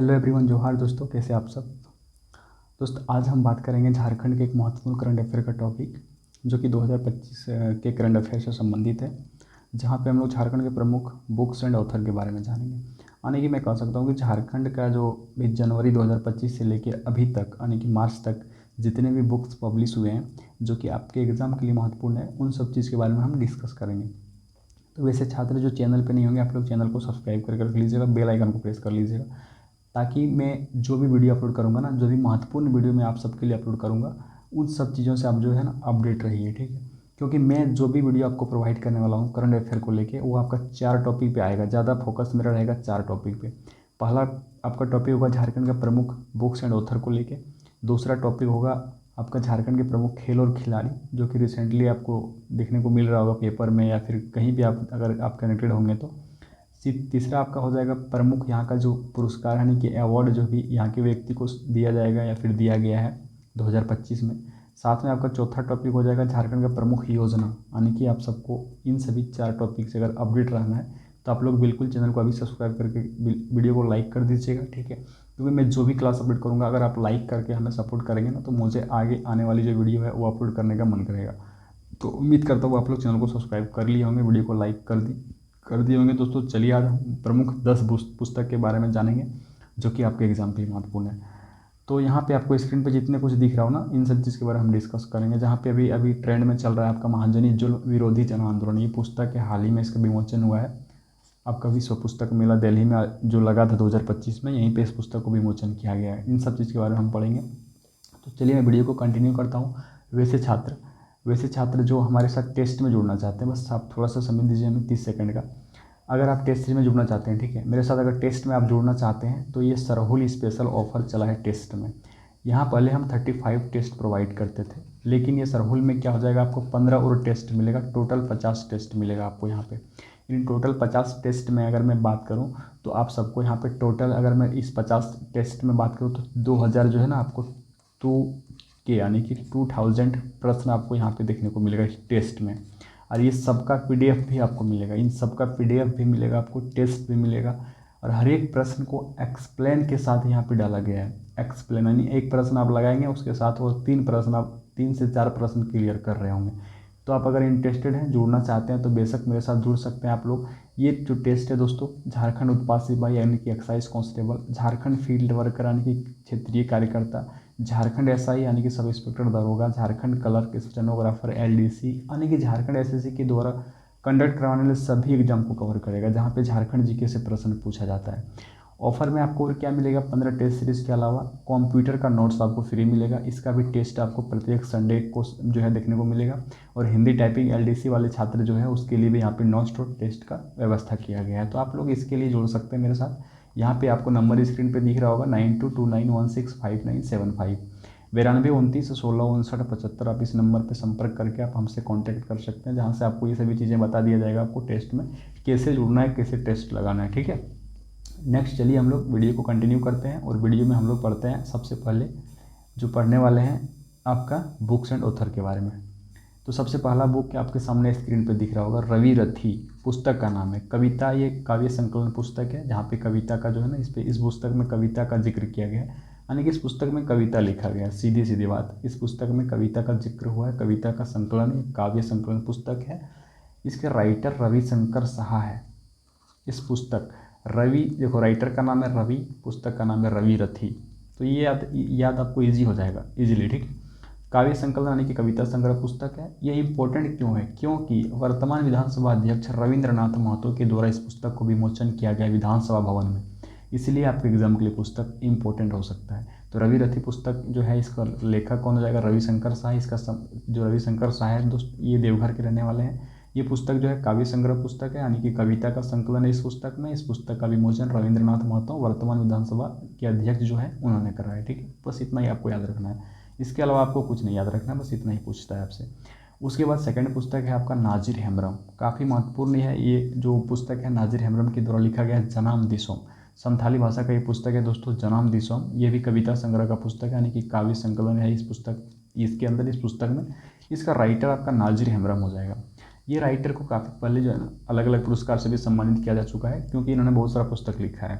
Hello everyone, जोहार दोस्तों। कैसे आप सब। दोस्त, आज हम बात करेंगे झारखंड के एक महत्वपूर्ण करंट अफेयर का टॉपिक, जो कि 2025 के करंट अफेयर से संबंधित है, जहां पे हम लोग झारखंड के प्रमुख बुक्स एंड ऑथर के बारे में जानेंगे। यानी कि मैं कह सकता हूं कि झारखंड का जो भी जनवरी 2025 से लेकर अभी तक यानी कि मार्च तक जितने भी बुक्स पब्लिश हुए हैं जो कि आपके एग्ज़ाम के लिए महत्वपूर्ण है, उन सब चीज़ के बारे में हम डिस्कस करेंगे। तो वैसे छात्र जो चैनल पे नहीं होंगे, आप लोग चैनल को सब्सक्राइब करके रख लीजिएगा, बेल आइकन को प्रेस कर लीजिएगा, ताकि मैं जो भी वीडियो अपलोड करूँगा ना, जो भी महत्वपूर्ण वीडियो मैं आप सबके लिए अपलोड करूँगा, उन सब चीज़ों से आप जो है ना अपडेट रहिए, ठीक है। क्योंकि मैं जो भी वीडियो आपको प्रोवाइड करने वाला हूँ करंट अफेयर को लेके, वो आपका 4 टॉपिक पे आएगा। ज़्यादा फोकस मेरा रहेगा 4 टॉपिक पे। पहला आपका टॉपिक होगा झारखंड का प्रमुख बुक्स एंड ऑथर को लेके। दूसरा टॉपिक होगा आपका झारखंड के प्रमुख खेल और खिलाड़ी, जो कि रिसेंटली आपको देखने को मिल रहा होगा पेपर में या फिर कहीं भी आप अगर आप कनेक्टेड होंगे तो। तीसरा आपका हो जाएगा प्रमुख यहाँ का जो पुरस्कार यानी कि अवार्ड जो भी यहाँ के व्यक्ति को दिया जाएगा या फिर दिया गया है 2025 में। साथ में आपका चौथा टॉपिक हो जाएगा झारखंड का प्रमुख योजना, यानी कि आप सबको इन सभी 4 टॉपिक से अगर अपडेट रहना है तो आप लोग बिल्कुल चैनल को अभी सब्सक्राइब करके वीडियो को लाइक कर दीजिएगा, ठीक है। क्योंकि मैं जो भी क्लास अपलोड करूँगा, अगर आप लाइक करके हमें सपोर्ट करेंगे ना, तो मुझे आगे आने वाली जो वीडियो है वो अपलोड करने का मन करेगा। तो उम्मीद करता हूँ आप लोग चैनल को सब्सक्राइब कर लिए होंगे, वीडियो को लाइक कर दिए होंगे। दोस्तों चलिए आज हम प्रमुख 10 पुस्तक के बारे में जानेंगे जो कि आपके एग्जाम के लिए महत्वपूर्ण है। तो यहाँ पे आपको स्क्रीन पे जितने कुछ दिख रहा हो ना, इन सब चीज़ के बारे में हम डिस्कस करेंगे। जहाँ पे अभी अभी ट्रेंड में चल रहा है आपका महाजनी जुल्म विरोधी जन आंदोलन, ये पुस्तक है, हाल ही में इसका विमोचन हुआ है। आपका विश्व पुस्तक मेला दिल्ली में जो लगा था 2025 में, यहीं पे इस पुस्तक को विमोचन किया गया है। इन सब चीज़ के बारे में हम पढ़ेंगे। तो चलिए मैं वीडियो को कंटिन्यू करता हूँ। वैसे छात्र जो हमारे साथ टेस्ट में जुड़ना चाहते हैं, बस आप थोड़ा सा समय दीजिए हमें 30 सेकंड का। अगर आप टेस्ट सीरीज में जुड़ना चाहते हैं, ठीक है, मेरे साथ अगर टेस्ट में आप जुड़ना चाहते हैं तो ये सरहुल स्पेशल ऑफर चला है टेस्ट में। यहाँ पहले हम 35 टेस्ट प्रोवाइड करते थे, लेकिन ये सरहुल में क्या हो जाएगा, आपको 15 और टेस्ट मिलेगा। टोटल 50 टेस्ट मिलेगा आपको यहाँ पे। इन टोटल 50 टेस्ट में अगर मैं बात करूँ तो आप सबको यहाँ पे टोटल, अगर मैं इस 50 टेस्ट में बात करूँ तो 2000 जो है ना आपको 2K यानी कि 2000 प्रश्न आपको यहाँ पे देखने को मिलेगा इस टेस्ट में। और ये सबका पीडीएफ भी आपको मिलेगा, इन सबका पीडीएफ भी मिलेगा आपको, टेस्ट भी मिलेगा। और हर एक प्रश्न को एक्सप्लेन के साथ यहाँ पे डाला गया है। एक्सप्लेन यानी एक प्रश्न आप लगाएंगे, उसके साथ वो 3 प्रश्न, आप 3 से 4 प्रश्न क्लियर कर रहे होंगे। तो आप अगर इंटरेस्टेड हैं, जुड़ना चाहते हैं, तो बेशक मेरे साथ जुड़ सकते हैं आप लोग। ये जो टेस्ट है दोस्तों, झारखंड उत्पाद सिपाही यानी कि excise constable, Jharkhand field worker यानी कि क्षेत्रीय कार्यकर्ता, झारखंड एसआई यानी कि सब इंस्पेक्टर दरोगा, झारखंड क्लर्क स्टेनोग्राफर एलडीसी यानी कि झारखंड एसएससी के द्वारा कंडक्ट करवाने वाले सभी एग्जाम को कवर करेगा, जहाँ पे झारखंड जीके से प्रश्न पूछा जाता है। ऑफर में आपको और क्या मिलेगा, 15 टेस्ट सीरीज़ के अलावा कंप्यूटर का नोट्स आपको फ्री मिलेगा। इसका भी टेस्ट आपको प्रत्येक संडे को जो है देखने को मिलेगा। और हिंदी टाइपिंग एलडीसी वाले छात्र जो है उसके लिए भी यहाँ पे नॉन स्टॉप टेस्ट का व्यवस्था किया गया है। तो आप लोग इसके लिए जुड़ सकते हैं मेरे साथ। यहाँ पे आपको नंबर स्क्रीन पे दिख रहा होगा 9229165975, 9229165975। आप इस नंबर पे संपर्क करके आप हमसे कांटेक्ट कर सकते हैं, जहाँ से आपको ये सभी चीज़ें बता दिया जाएगा आपको टेस्ट में कैसे जुड़ना है, कैसे टेस्ट लगाना है, ठीक है। नेक्स्ट चलिए हम लोग वीडियो को कंटिन्यू करते हैं। और वीडियो में हम लोग पढ़ते हैं, सबसे पहले जो पढ़ने वाले हैं आपका बुक्स एंड ऑथर के बारे में। तो सबसे पहला बुक आपके सामने स्क्रीन पे दिख रहा होगा, रवि रथी पुस्तक का नाम है। कविता, ये काव्य संकलन पुस्तक है, जहाँ पे कविता का जो है ना, इस पुस्तक में कविता का जिक्र किया गया है, यानी कि इस पुस्तक में कविता लिखा गया है। सीधी सीधी बात, इस पुस्तक में कविता का जिक्र हुआ है, कविता का संकलन, काव्य संकलन पुस्तक है। इसके राइटर रविशंकर शाह है। इस पुस्तक रवि, देखो राइटर का नाम है रवि, पुस्तक का नाम है रवि रथी। तो ये याद आपको इजी हो जाएगा इजीली, ठीक। काव्य संकलन यानी कि कविता संग्रह पुस्तक है। ये इंपॉर्टेंट क्यों है, क्योंकि वर्तमान विधानसभा अध्यक्ष रविंद्रनाथ महतो के द्वारा इस पुस्तक को विमोचन किया गया विधानसभा भवन में, इसलिए आपके एग्जाम के लिए पुस्तक इंपॉर्टेंट हो सकता है। तो रवि रथी पुस्तक जो है, इसका लेखक कौन हो जाएगा, रविशंकर शाह। इसका जो रविशंकर शाह है दोस्त, ये देवघर के रहने वाले हैं। ये पुस्तक जो है काव्य संग्रह पुस्तक है, यानी कि कविता का संकलन है इस पुस्तक में। इस पुस्तक का विमोचन रविंद्रनाथ महतो वर्तमान विधानसभा के अध्यक्ष जो है उन्होंने करा है, ठीक है। बस इतना ही आपको याद रखना है, इसके अलावा आपको कुछ नहीं याद रखना, बस इतना ही पूछता है आपसे। उसके बाद सेकंड पुस्तक है आपका नाजिर हेम्ब्रम, काफ़ी महत्वपूर्ण है। ये जो पुस्तक है नाजिर हेम्ब्रम के द्वारा लिखा गया है, जनाम दिसोम, संथाली भाषा का ये पुस्तक है दोस्तों, जनाम दिसोम। ये भी कविता संग्रह का पुस्तक है, यानी कि काव्य संकलन है इस पुस्तक, इसके अंदर इस पुस्तक में। इसका राइटर आपका नाजिर हेम्ब्रम हो जाएगा। ये राइटर को काफ़ी पहले जो है ना अलग अलग पुरस्कार से भी सम्मानित किया जा चुका है, क्योंकि इन्होंने बहुत सारा पुस्तक लिखा है।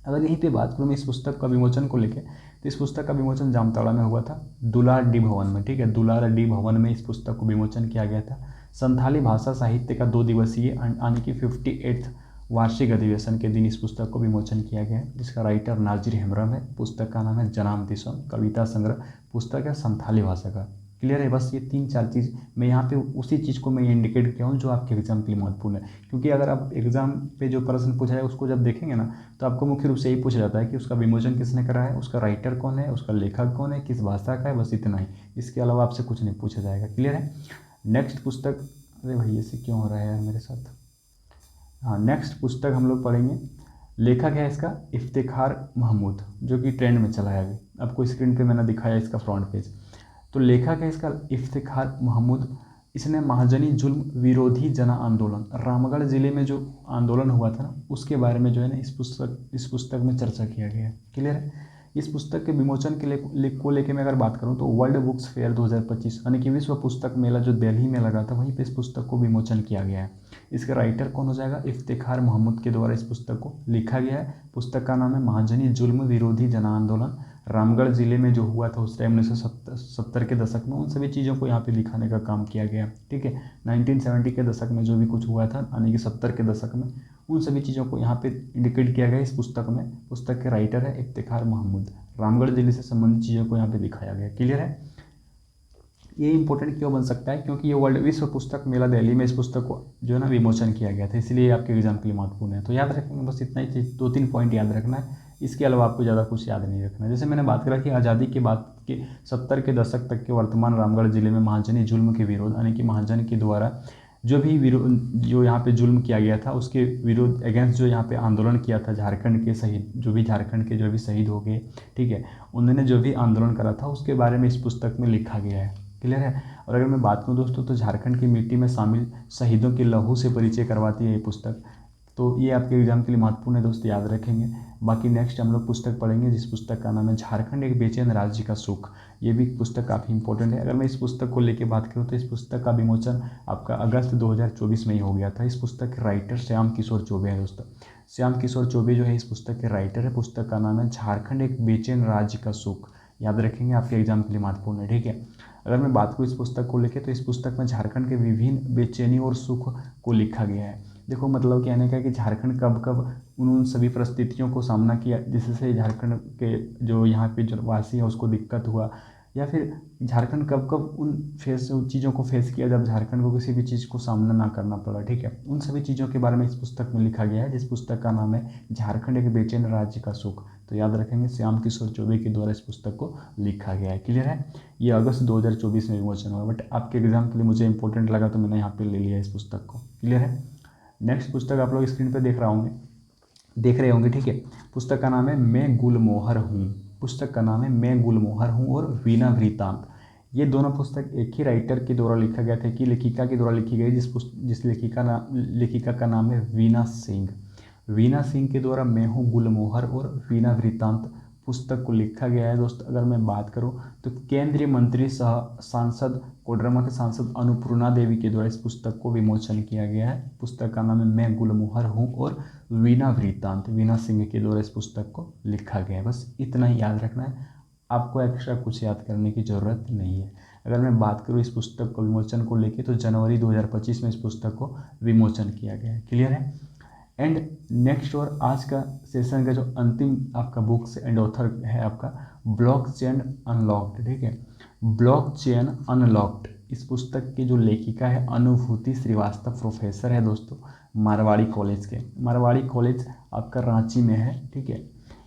अगर यहीं पे बात करूँ मैं इस पुस्तक का विमोचन को लेके, तो इस पुस्तक का विमोचन जामताड़ा में हुआ था, दुलार डी भवन में। ठीक है, दुलार डी भवन में इस पुस्तक को विमोचन किया गया था। संथाली भाषा साहित्य का 2 दिवसीय यानी कि 58th वार्षिक अधिवेशन के दिन इस पुस्तक को विमोचन किया गया है, जिसका राइटर नाजिर हेम्ब्रम है। पुस्तक का नाम है जनाम तिसोन, कविता संग्रह। पुस्तक है संथाली भाषा का। क्लियर है? बस ये 3-4 चीज़ मैं यहाँ पे उसी चीज़ को मैं इंडिकेट किया हूँ जो आपके एग्जाम के लिए महत्वपूर्ण है, क्योंकि अगर आप एग्जाम पे जो प्रश्न पूछा है उसको जब देखेंगे ना, तो आपको मुख्य रूप से यही पूछा जाता है कि उसका विमोचन किसने करा है, उसका राइटर कौन है, उसका लेखक कौन है, किस भाषा का है, बस इतना ही। इसके अलावा आपसे कुछ नहीं पूछा जाएगा। क्लियर है? नेक्स्ट पुस्तक, अरे भाई ऐसे क्यों हो रहा है यार मेरे साथ। हाँ, नेक्स्ट पुस्तक हम लोग पढ़ेंगे। लेखक है इसका इफ्तिखार महमूद, जो कि ट्रेंड में चला है अभी। आपको स्क्रीन पे मैंने दिखाया इसका फ्रंट पेज। तो लेखक है इसका इफ्तिखार महमूद। इसने महाजनी जुल्म विरोधी जन आंदोलन, रामगढ़ जिले में जो आंदोलन हुआ था ना, उसके बारे में जो है ना इस पुस्तक में चर्चा किया गया है। क्लियर है? इस पुस्तक के विमोचन के को लेके मैं अगर बात करूं तो वर्ल्ड बुक्स फेयर 2025 यानी कि विश्व पुस्तक मेला जो दिल्ली में लगा था, वहीं पे इस पुस्तक को विमोचन किया गया है। इसका राइटर कौन हो जाएगा? इफ्तिखार महमूद के द्वारा इस पुस्तक को लिखा गया है। पुस्तक का नाम है महाजनी जुल्म विरोधी जन आंदोलन, रामगढ़ जिले में जो हुआ था उस टाइम 1970 के दशक में, उन सभी चीज़ों को यहाँ पे दिखाने का काम किया गया। ठीक है, 1970 के दशक में जो भी कुछ हुआ था, यानी कि 70 के दशक में, उन सभी चीज़ों को यहाँ पे इंडिकेट किया गया इस पुस्तक में। पुस्तक के राइटर है इफ्तिखार महमूद। रामगढ़ जिले से संबंधित चीज़ों को यहाँ पे दिखाया गया। क्लियर है? ये इंपॉर्टेंट क्यों बन सकता है? क्योंकि ये विश्व पुस्तक मेला दिल्ली में इस पुस्तक को जो है ना विमोचन किया गया था, इसलिए आपके एग्जाम के लिए महत्वपूर्ण है। तो याद रखेंगे, बस इतना ही चीज़, 2-3 पॉइंट याद रखना है। इसके अलावा आपको ज़्यादा कुछ याद नहीं रखना है। जैसे मैंने बात करा कि आज़ादी के बाद के 70 के दशक तक के वर्तमान रामगढ़ जिले में महाजनी जुल्म के विरोध, यानी कि महाजन के द्वारा जो भी विरोध, जो यहाँ पे जुल्म किया गया था, उसके विरोध अगेंस्ट जो यहाँ पे आंदोलन किया था, झारखंड के शहीद, जो भी शहीद हो गए, ठीक है, उन्होंने जो भी आंदोलन करा था उसके बारे में इस पुस्तक में लिखा गया है। क्लियर है? और अगर मैं बात करूँ दोस्तों, तो झारखंड की मिट्टी में शामिल शहीदों के लहू से परिचय करवाती है ये पुस्तक। तो ये आपके एग्जाम के लिए महत्वपूर्ण है दोस्त, याद रखेंगे। बाकी नेक्स्ट हम लोग पुस्तक पढ़ेंगे जिस पुस्तक का नाम है झारखंड एक बेचैन राज्य का सुख। ये भी पुस्तक काफ़ी इंपॉर्टेंट है। अगर मैं इस पुस्तक को लेकर बात करूँ तो इस पुस्तक का विमोचन आपका अगस्त 2024 में ही हो गया था। इस पुस्तक के राइटर श्याम किशोर चौबे हैं दोस्तों। श्याम किशोर चौबे जो है इस पुस्तक के राइटर है। पुस्तक का नाम है झारखंड एक बेचैन राज्य का सुख। याद रखेंगे, आपके एग्जाम के लिए महत्वपूर्ण है। ठीक है, अगर मैं बात करूँ इस पुस्तक को लेकर, तो इस पुस्तक में झारखंड के विभिन्न बेचैनी और सुख को लिखा गया है। देखो, मतलब कहने का है कि झारखंड कब कब उन सभी परिस्थितियों को सामना किया जिससे झारखंड के जो यहाँ पे जो वासी है उसको दिक्कत हुआ, या फिर झारखंड कब कब उन चीज़ों को फेस किया जब झारखंड को किसी भी चीज़ को सामना ना करना पड़ा। ठीक है, उन सभी चीज़ों के बारे में इस पुस्तक में लिखा गया है, जिस पुस्तक का नाम है झारखंड एक बेचैन राज्य का सुख। तो याद रखेंगे, श्याम किशोर चौबे के द्वारा इस पुस्तक को लिखा गया है। क्लियर है? ये अगस्त 2024 में विमोचन हुआ, बट आपके एग्जाम के लिए मुझे इंपॉर्टेंट लगा तो मैंने यहाँ पे ले लिया इस पुस्तक को। क्लियर है? नेक्स्ट पुस्तक आप लोग स्क्रीन पर देख रहे होंगे। ठीक है, पुस्तक का नाम है मैं गुलमोहर हूँ। पुस्तक का नाम है मैं गुलमोहर हूँ और वीणा वृत्तांत। ये दोनों पुस्तक एक ही राइटर के द्वारा लिखा गया था, कि लेखिका के द्वारा लिखी गई, जिस लेखिका का नाम है वीणा सिंह। वीणा सिंह के द्वारा मैं हूँ गुलमोहर और वीणा वृत्तांत पुस्तक को लिखा गया है। दोस्त, अगर मैं बात करूं तो केंद्रीय मंत्री सह सांसद कोडरमा के सांसद अन्नपूर्णा देवी के द्वारा इस पुस्तक को विमोचन किया गया है। पुस्तक का नाम है मैं गुलमोहर हूँ और वीणा वृत्तांत। वीणा सिंह के द्वारा इस पुस्तक को लिखा गया है। बस इतना ही याद रखना है, आपको एक्स्ट्रा कुछ याद करने की ज़रूरत नहीं है। अगर मैं बात करूँ इस पुस्तक को विमोचन को लेकर, तो जनवरी 2025 में इस पुस्तक को विमोचन किया गया है। क्लियर है? एंड नेक्स्ट और आज का सेशन का जो अंतिम आपका बुक्स एंड ऑथर है आपका ब्लॉकचेन अनलॉक्ड। ठीक है, ब्लॉकचेन अनलॉक्ड, इस पुस्तक की जो लेखिका है अनुभूति श्रीवास्तव, प्रोफेसर है दोस्तों मारवाड़ी कॉलेज के। मारवाड़ी कॉलेज आपका रांची में है। ठीक है,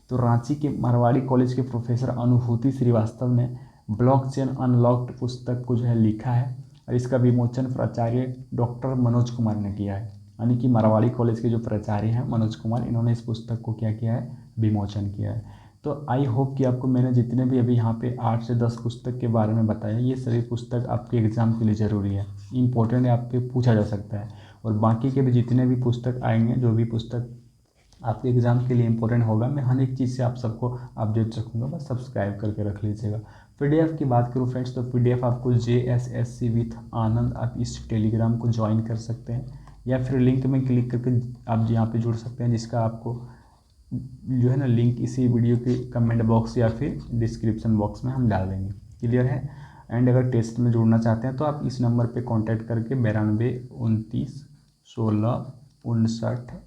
तो रांची के मारवाड़ी कॉलेज के प्रोफेसर अनुभूति श्रीवास्तव ने ब्लॉकचेन अनलॉक्ड पुस्तक को जो है लिखा है, और इसका विमोचन प्राचार्य डॉक्टर मनोज कुमार ने किया है। यानी कि मारवाड़ी कॉलेज के जो प्राचार्य हैं मनोज कुमार, इन्होंने इस पुस्तक को क्या किया है, विमोचन किया है। तो आई होप कि आपको मैंने जितने भी अभी यहाँ पे 8 से 10 पुस्तक के बारे में बताया, ये सभी पुस्तक आपके एग्जाम के लिए ज़रूरी है, इंपॉर्टेंट है, आपके पूछा जा सकता है। और बाकी के भी जितने भी पुस्तक आएंगे, जो भी पुस्तक आपके एग्जाम के लिए इंपॉर्टेंट होगा, मैं हर एक चीज़ से आप सबको अपडेट रखूँगा। बस सब्सक्राइब करके रख लीजिएगा। PDF की बात करूँ फ्रेंड्स, तो PDF आपको JSSC विथ आनंद, आप इस टेलीग्राम को ज्वाइन कर सकते हैं, या फिर लिंक में क्लिक करके आप यहाँ पे जुड़ सकते हैं, जिसका आपको जो है ना लिंक इसी वीडियो के कमेंट बॉक्स या फिर डिस्क्रिप्शन बॉक्स में हम डाल देंगे। क्लियर है। एंड अगर टेस्ट में जुड़ना चाहते हैं तो आप इस नंबर पे कांटेक्ट करके 92 29 16 59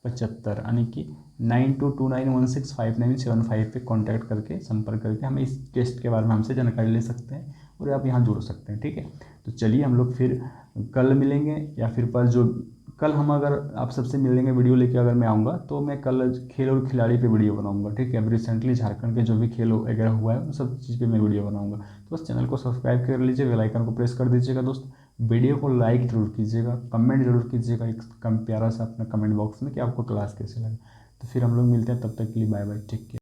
75 यानी कि 9229165975 पे कांटेक्ट करके संपर्क करके हमें इस टेस्ट के बारे में हमसे जानकारी ले सकते हैं और आप यहाँ जुड़ सकते हैं। ठीक है, तो चलिए हम लोग फिर कल मिलेंगे या फिर पर जो कल हम अगर आप सबसे मिलेंगे वीडियो लेके, अगर मैं आऊँगा तो मैं कल खेल और खिलाड़ी पे वीडियो बनाऊंगा। ठीक है, अब रिसेंटली झारखंड के जो भी खेल वगैरह हुआ है उन सब चीज़ पे मैं वीडियो बनाऊंगा। तो बस चैनल को सब्सक्राइब कर लीजिए, बेल आइकन को प्रेस कर दीजिएगा दोस्त। वीडियो को लाइक जरूर कीजिएगा, कमेंट जरूर कीजिएगा एक कम प्यारा सा अपना कमेंट बॉक्स में कि आपको क्लास कैसे लगा। तो फिर हम लोग मिलते हैं, तब तक के लिए बाय बाय, टेक केयर।